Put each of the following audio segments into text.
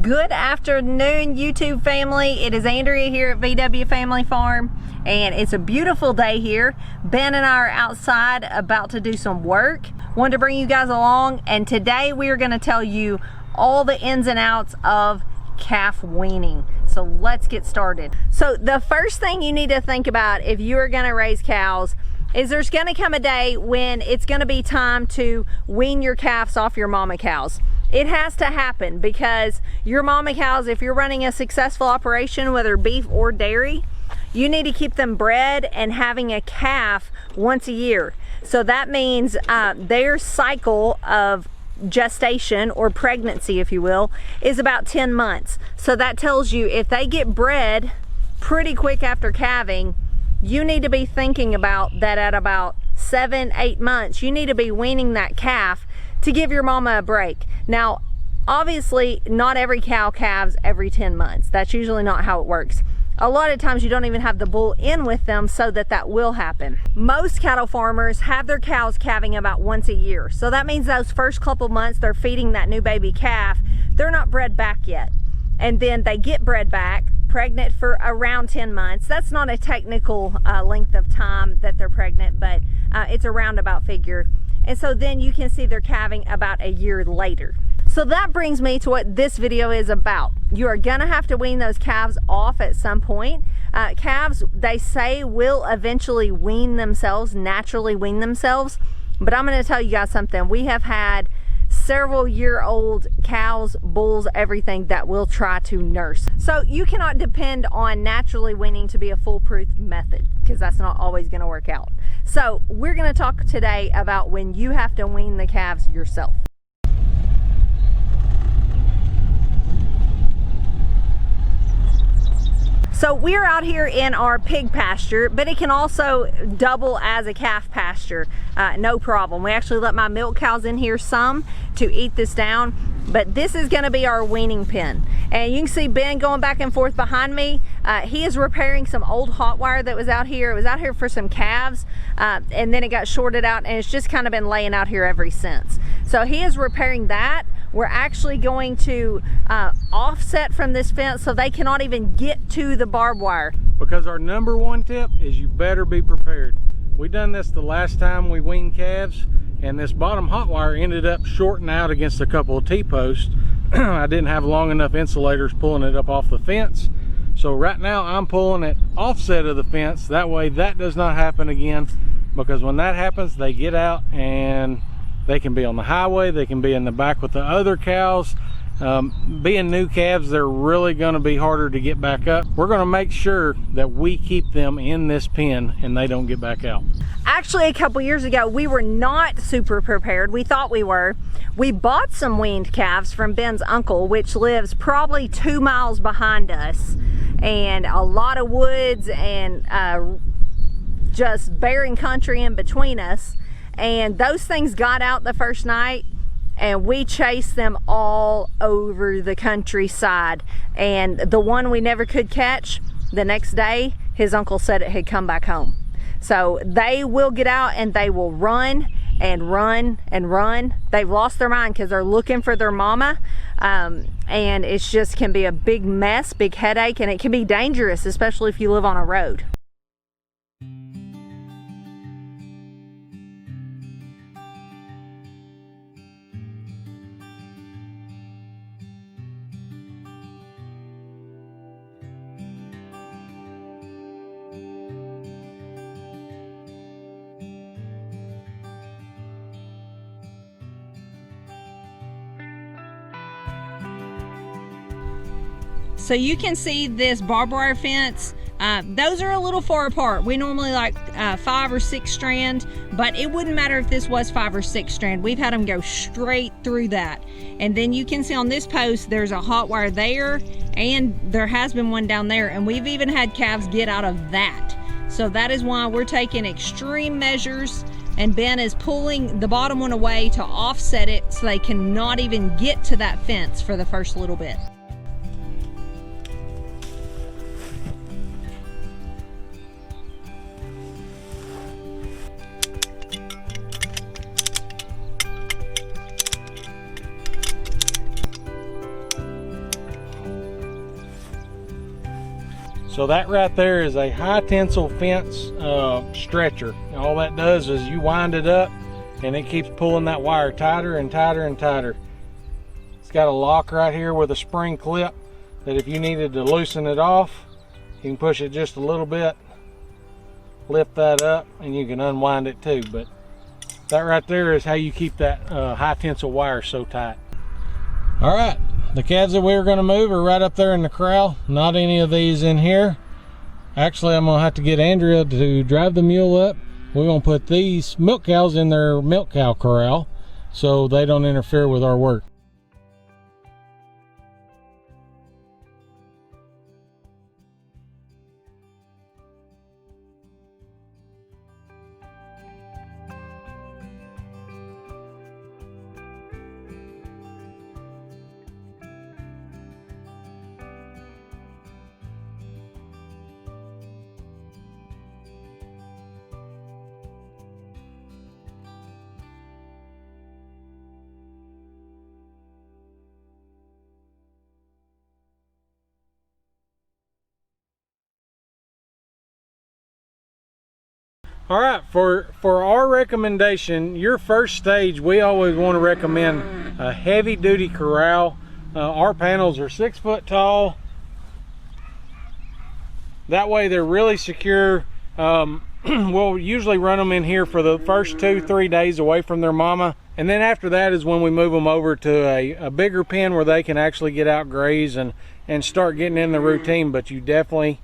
Good afternoon, YouTube family. It is Andrea here at VW Family Farm, and it's a beautiful day here. Ben and I are outside about to do some work. Wanted to bring you guys along, and today we are going to tell you all the ins and outs of calf weaning. So let's get started. So the first thing you need to think about if you are going to raise cows is there's going to come a day when it's going to be time to wean your calves off your mama cows. It has to happen because your mama cows, if you're running a successful operation, whether beef or dairy, you need to keep them bred and having a calf once a year. So that means their cycle of gestation or pregnancy, if you will, is about 10 months. So that tells you if they get bred pretty quick after calving, you need to be thinking about that at about 7-8 months. You need to be weaning that calf to give your mama a break. Now, obviously, not every cow calves every 10 months. That's usually not how it works. A lot of times you don't even have the bull in with them so that will happen. Most cattle farmers have their cows calving about once a year. So that means those first couple months they're feeding that new baby calf, they're not bred back yet. And then they get bred back, pregnant for around 10 months. That's not a technical length of time that they're pregnant, but it's a roundabout figure. And so then you can see they're calving about a year later. So that brings me to what this video is about. You are gonna have to wean those calves off at some point. Calves, they say, will eventually wean themselves, naturally wean themselves. But I'm gonna tell you guys something. We have had several year-old cows, bulls, everything that will try to nurse. So you cannot depend on naturally weaning to be a foolproof method, because that's not always gonna work out. So we're gonna talk today about when you have to wean the calves yourself. So we're out here in our pig pasture, but it can also double as a calf pasture, no problem. We actually let my milk cows in here some to eat this down, but this is gonna be our weaning pen. And you can see Ben going back and forth behind me. He is repairing some old hot wire that was out here. It was out here for some calves, and then it got shorted out, and it's just kind of been laying out here ever since. So he is repairing that. We're actually going to offset from this fence so they cannot even get to the barbed wire. Because our number one tip is you better be prepared. We done this the last time we weaned calves, and this bottom hot wire ended up shorting out against a couple of T-posts. I didn't have long enough insulators pulling it up off the fence. So right now I'm pulling it offset of the fence. That way that does not happen again, because when that happens, they get out and they can be on the highway, they can be in the back with the other cows. Being new calves, they're really gonna be harder to get back up. We're gonna make sure that we keep them in this pen and they don't get back out. Actually, a couple years ago, we were not super prepared. We thought we were. We bought some weaned calves from Ben's uncle, which lives probably 2 miles behind us, and a lot of woods and just barren country in between us. And those things got out the first night, and we chased them all over the countryside. And the one we never could catch, the next day, his uncle said it had come back home. So they will get out and they will run and run and run. They've lost their mind because they're looking for their mama. And it just can be a big mess, big headache, and it can be dangerous, especially if you live on a road. So you can see this barbed wire fence. Those are a little far apart. We normally like 5 or 6 strand, but it wouldn't matter if this was 5 or 6 strand. We've had them go straight through that. And then you can see on this post, there's a hot wire there, and there has been one down there, and we've even had calves get out of that. So that is why we're taking extreme measures, and Ben is pulling the bottom one away to offset it so they cannot even get to that fence for the first little bit. So that right there is a high tensile fence stretcher. All that does is you wind it up and it keeps pulling that wire tighter and tighter and tighter. It's got a lock right here with a spring clip that if you needed to loosen it off, you can push it just a little bit, lift that up, and you can unwind it too. But that right there is how you keep that high tensile wire so tight. All right, the calves that we were going to move are right up there in the corral. Not any of these in here. Actually, I'm going to have to get Andrea to drive the mule up. We're going to put these milk cows in their milk cow corral so they don't interfere with our work. All right, for our recommendation, your first stage, we always want to recommend a heavy duty corral. Our panels are 6 foot tall. That way they're really secure. We'll usually run them in here for the first 2-3 days away from their mama. And then after that is when we move them over to a bigger pen where they can actually get out, graze, and start getting in the routine. But you definitely,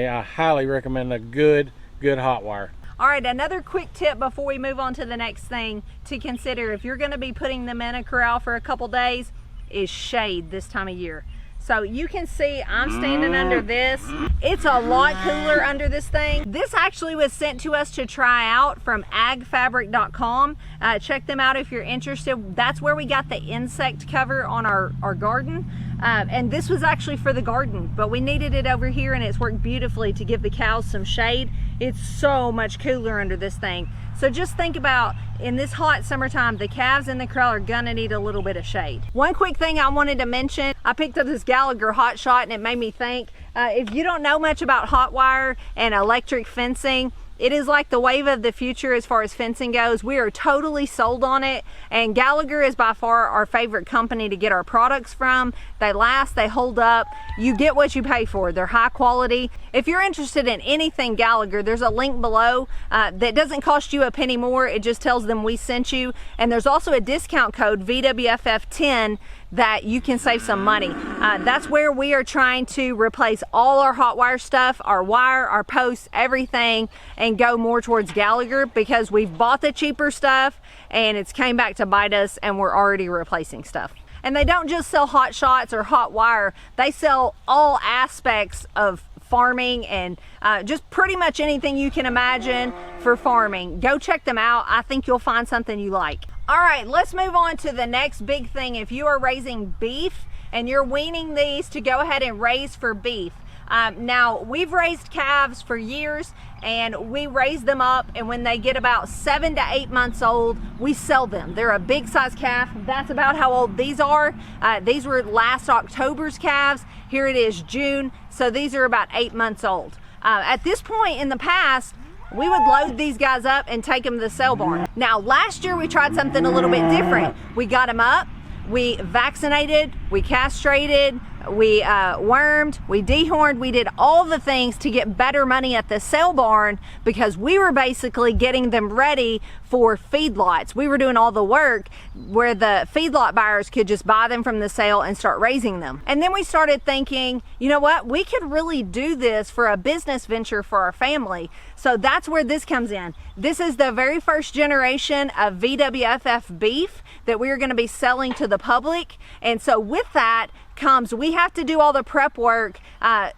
I highly recommend a good hot wire. All right, another quick tip before we move on to the next thing to consider if you're gonna be putting them in a corral for a couple days is shade this time of year. So you can see I'm standing under this. It's a lot cooler under this thing. This actually was sent to us to try out from agfabric.com. Check them out if you're interested. That's where we got the insect cover on our garden. And this was actually for the garden, but we needed it over here and it's worked beautifully to give the cows some shade. It's so much cooler under this thing. So just think about, in this hot summertime, the calves in the corral are gonna need a little bit of shade. One quick thing I wanted to mention, I picked up this Gallagher hot shot and it made me think, if you don't know much about hot wire and electric fencing, it is like the wave of the future as far as fencing goes. We are totally sold on it, and Gallagher is by far our favorite company to get our products from. They last, they hold up, you get what you pay for. They're high quality. If you're interested in anything Gallagher, there's a link below that doesn't cost you a penny more. It just tells them we sent you, and there's also a discount code VWFF10 that you can save some money. That's where we are trying to replace all our hot wire stuff, our wire, our posts, everything, and go more towards Gallagher because we've bought the cheaper stuff and it's came back to bite us and we're already replacing stuff. And they don't just sell hot shots or hot wire, they sell all aspects of farming and just pretty much anything you can imagine for farming. Go check them out. I think you'll find something you like. All right, let's move on to the next big thing. If you are raising beef and you're weaning these to go ahead and raise for beef. Now, we've raised calves for years and we raise them up, and when they get about 7 to 8 months old, we sell them. They're a big size calf. That's about how old these are. These were last October's calves. Here it is June, so these are about 8 months old. At this point in the past, we would load these guys up and take them to the sale barn. Now, last year we tried something a little bit different. We got them up, we vaccinated, we castrated, we wormed, we dehorned, we did all the things to get better money at the sale barn because we were basically getting them ready for feedlots. We were doing all the work where the feedlot buyers could just buy them from the sale and start raising them. And then we started thinking, you know what, we could really do this for a business venture for our family. So that's where this comes in. This is the very first generation of VWFF beef that we're going to be selling to the public. And so with that comes, we have to do all the prep work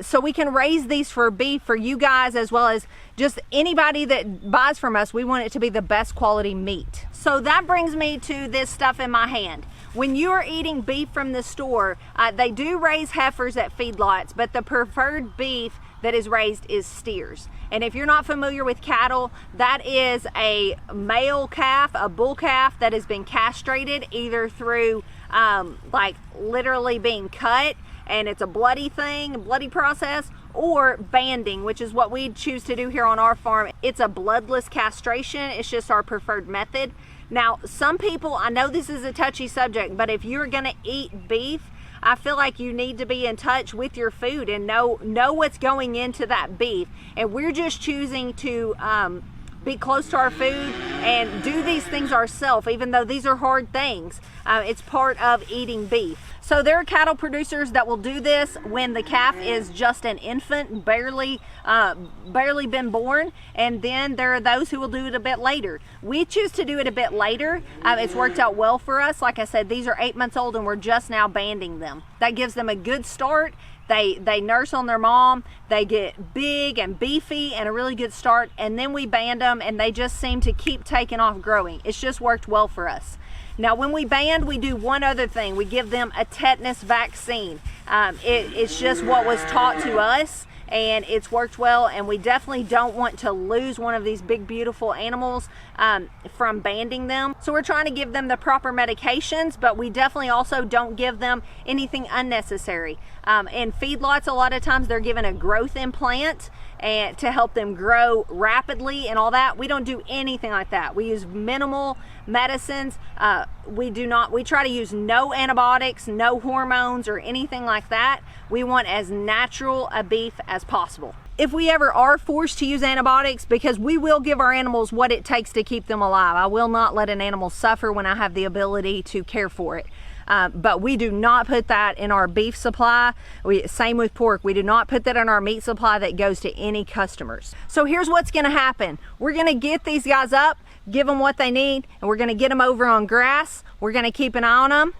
so we can raise these for beef for you guys, as well as just anybody that buys from us. We want it to be the best quality meat. So that brings me to this stuff in my hand. When you are eating beef from the store, they do raise heifers at feedlots, but the preferred beef that is raised is steers. And if you're not familiar with cattle, that is a male calf, a bull calf that has been castrated either through like literally being cut and it's a bloody thing, bloody process, or banding, which is what we choose to do here on our farm. It's a bloodless castration. It's just our preferred method. Now, some people, I know this is a touchy subject, but if you're gonna eat beef, I feel like you need to be in touch with your food and know what's going into that beef. And we're just choosing to be close to our food and do these things ourselves, even though these are hard things. It's part of eating beef. So there are cattle producers that will do this when the calf is just an infant, barely been born, and then there are those who will do it a bit later. We choose to do it a bit later. It's worked out well for us. Like I said, these are 8 months old and we're just now banding them. That gives them a good start. They nurse on their mom, they get big and beefy and a really good start, and then we band them and they just seem to keep taking off growing. It's just worked well for us. Now when we band, we do one other thing. We give them a tetanus vaccine. It's just what was taught to us, and it's worked well, and we definitely don't want to lose one of these big beautiful animals from banding them. So we're trying to give them the proper medications, but we definitely also don't give them anything unnecessary. In feedlots, a lot of times they're given a growth implant and to help them grow rapidly and all that. We don't do anything like that. We use minimal medicines. We try to use no antibiotics, no hormones or anything like that. We want as natural a beef as possible. If we ever are forced to use antibiotics, because we will give our animals what it takes to keep them alive. I will not let an animal suffer when I have the ability to care for it. But we do not put that in our beef supply. Same with pork. We do not put that in our meat supply that goes to any customers. So here's what's gonna happen. We're gonna get these guys up, give them what they need, and we're gonna get them over on grass. We're gonna keep an eye on them.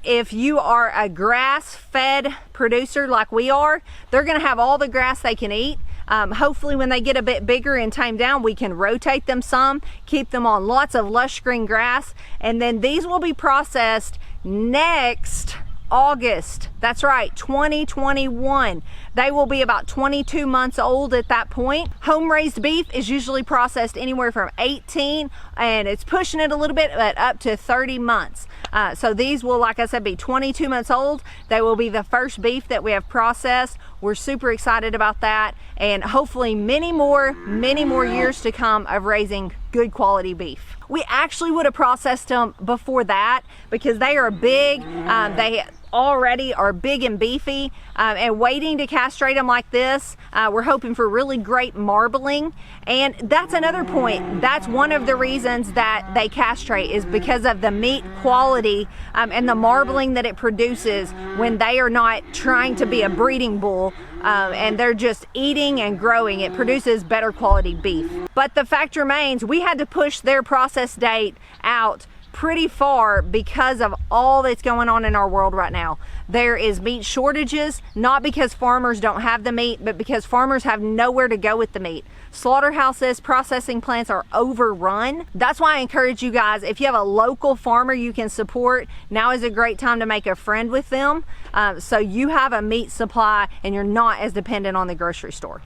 If you are a grass-fed producer like we are, they're gonna have all the grass they can eat. Hopefully when they get a bit bigger and tamed down, we can rotate them some, keep them on lots of lush green grass, and then these will be processed next August. That's right, 2021. They will be about 22 months old at that point. Home-raised beef is usually processed anywhere from 18, and it's pushing it a little bit, but up to 30 months. So these will, like I said, be 22 months old. They will be the first beef that we have processed. We're super excited about that, and hopefully many more years to come of raising good quality beef. We actually would have processed them before that because they are big. They already are big and beefy, and waiting to castrate them like this, we're hoping for really great marbling. And that's another point. That's one of the reasons that they castrate, is because of the meat quality and the marbling that it produces when they are not trying to be a breeding bull, and they're just eating and growing. It produces better quality beef. But the fact remains, we had to push their process date out pretty far because of all that's going on in our world right now. There is meat shortages, not because farmers don't have the meat, but because farmers have nowhere to go with the meat. Slaughterhouses, processing plants are overrun. That's why I encourage you guys, if you have a local farmer you can support, now is a great time to make a friend with them, so you have a meat supply and you're not as dependent on the grocery store.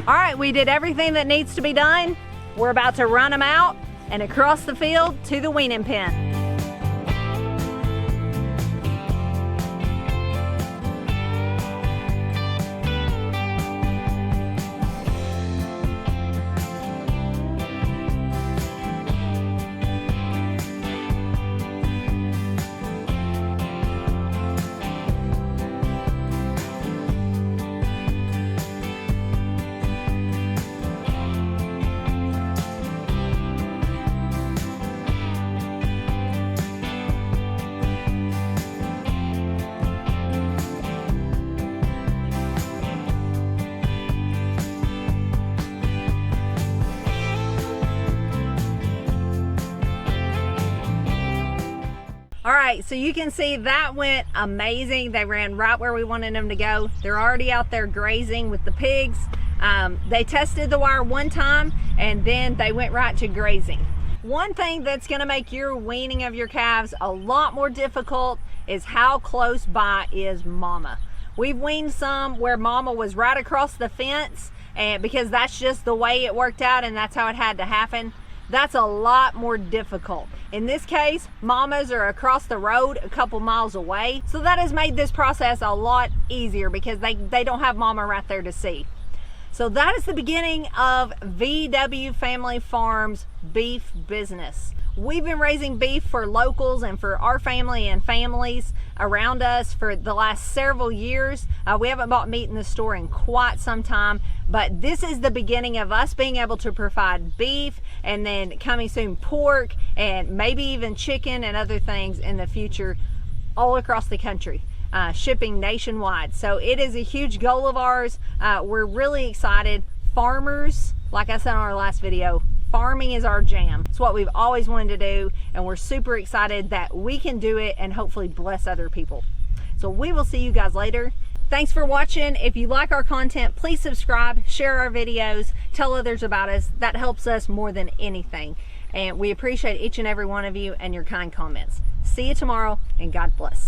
All right, we did everything that needs to be done. We're about to run them out and across the field to the weaning pen. All right, so you can see that went amazing. They ran right where we wanted them to go. They're already out there grazing with the pigs. They tested the wire one time and then they went right to grazing. One thing that's gonna make your weaning of your calves a lot more difficult is how close by is mama. We've weaned some where mama was right across the fence, and because that's just the way it worked out and that's how it had to happen. That's a lot more difficult. In this case, mamas are across the road a couple miles away. So that has made this process a lot easier because they don't have mama right there to see. So that is the beginning of VW Family Farms beef business. We've been raising beef for locals and for our family and families around us for the last several years. We haven't bought meat in the store in quite some time, but this is the beginning of us being able to provide beef, and then coming soon pork, and maybe even chicken and other things in the future all across the country. Shipping nationwide. So it is a huge goal of ours. We're really excited. Farmers, like I said on our last video, farming is our jam. It's what we've always wanted to do, and we're super excited that we can do it and hopefully bless other people. So we will see you guys later. Thanks for watching. If you like our content, please subscribe, share our videos, tell others about us. That helps us more than anything. And we appreciate each and every one of you and your kind comments. See you tomorrow, and God bless.